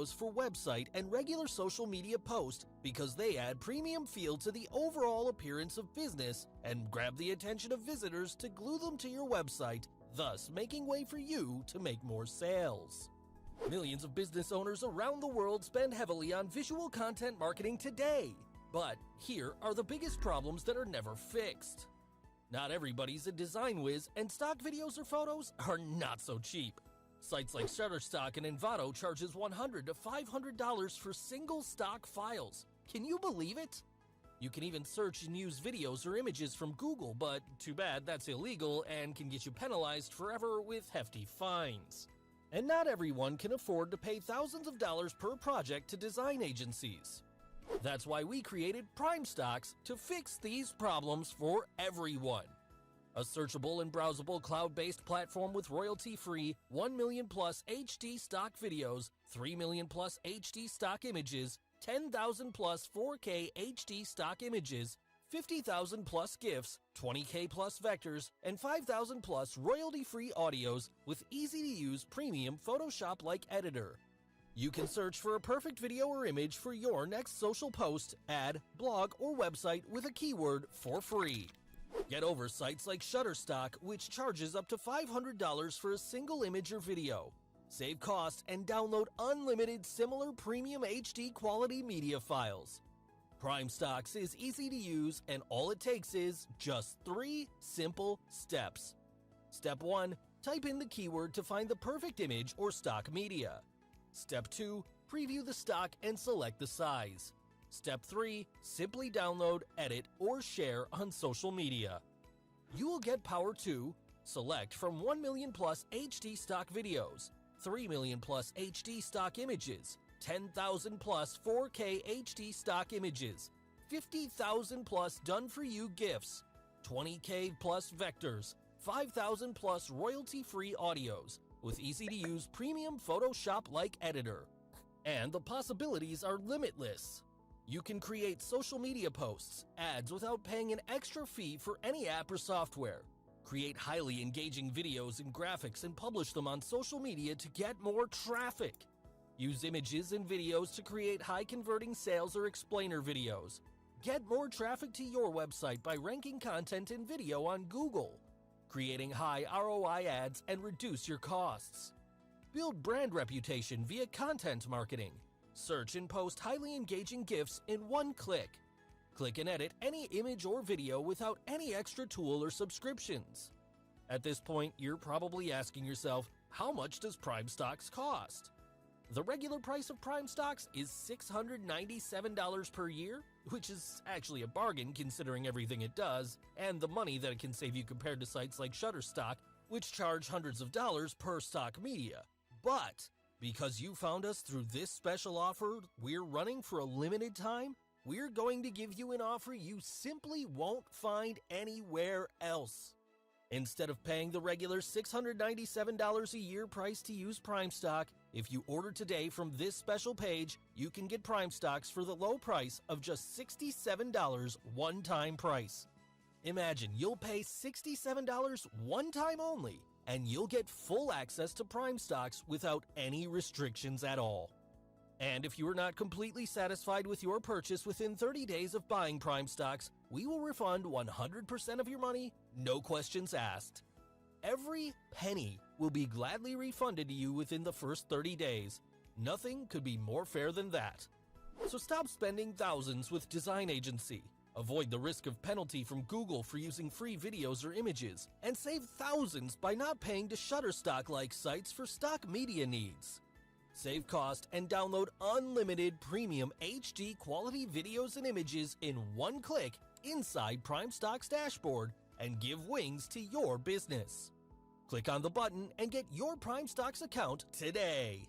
videos for website and regular social media posts because they add premium feel to the overall appearance of business and grab the attention of visitors to glue them to your website, thus making way for you to make more sales. Millions of business owners around the world spend heavily on visual content marketing today. But here are the biggest problems that are never fixed. Not everybody's a design whiz, and stock videos or photos are not so cheap. Sites like Shutterstock and Envato charges $100 to $500 for single stock files. Can you believe it? You can even search and use videos or images from Google, but too bad that's illegal and can get you penalized forever with hefty fines. And not everyone can afford to pay thousands of dollars per project to design agencies. That's why we created PrimeStocks to fix these problems for everyone. A searchable and browsable cloud-based platform with royalty-free 1 million plus HD stock videos, 3 million plus HD stock images, 10,000 plus 4K HD stock images, 50,000 plus GIFs, 20K plus vectors, and 5,000 plus royalty-free audios with easy-to-use premium Photoshop-like editor. You can search for a perfect video or image for your next social post, ad, blog, or website with a keyword for free. Get over sites like Shutterstock, which charges up to $500 for a single image or video. Save costs and download unlimited similar premium HD quality media files. PrimeStocks is easy to use, and all it takes is just 3 simple steps. Step 1. Type in the keyword to find the perfect image or stock media. Step 2. Preview the stock and select the size. Step 3. Simply download, edit, or share on social media. You will get power to select from 1 million plus HD stock videos, 3 million plus HD stock images, 10,000 plus 4K HD stock images, 50,000 plus done-for-you GIFs, 20K plus vectors, 5,000 plus royalty-free audios, with easy-to-use premium Photoshop-like editor. And the possibilities are limitless. You can create social media posts, ads without paying an extra fee for any app or software. Create highly engaging videos and graphics and publish them on social media to get more traffic. Use images and videos to create high-converting sales or explainer videos. Get more traffic to your website by ranking content and video on Google. Creating high ROI ads and reduce your costs. Build brand reputation via content marketing. Search and post highly engaging GIFs in one click. Click and edit any image or video without any extra tool or subscriptions. At this point, you're probably asking yourself, how much does PrimeStocks cost? The regular price of PrimeStocks is $697 per year, which is actually a bargain considering everything it does, and the money that it can save you compared to sites like Shutterstock, which charge hundreds of dollars per stock media. But because you found us through this special offer we're running for a limited time, we're going to give you an offer you simply won't find anywhere else. Instead of paying the regular $697 a year price to use PrimeStock, if you order today from this special page, you can get PrimeStocks for the low price of just $67 one-time price. Imagine you'll pay $67 one time only, and you'll get full access to PrimeStocks without any restrictions at all. And if you are not completely satisfied with your purchase within 30 days of buying PrimeStocks, we will refund 100% of your money, no questions asked. Every penny will be gladly refunded to you within the first 30 days. Nothing could be more fair than that. So stop spending thousands with design agency. Avoid the risk of penalty from Google for using free videos or images, and save thousands by not paying to Shutterstock-like sites for stock media needs. Save cost and download unlimited premium HD quality videos and images in one click inside PrimeStocks dashboard and give wings to your business. Click on the button and get your PrimeStocks account today.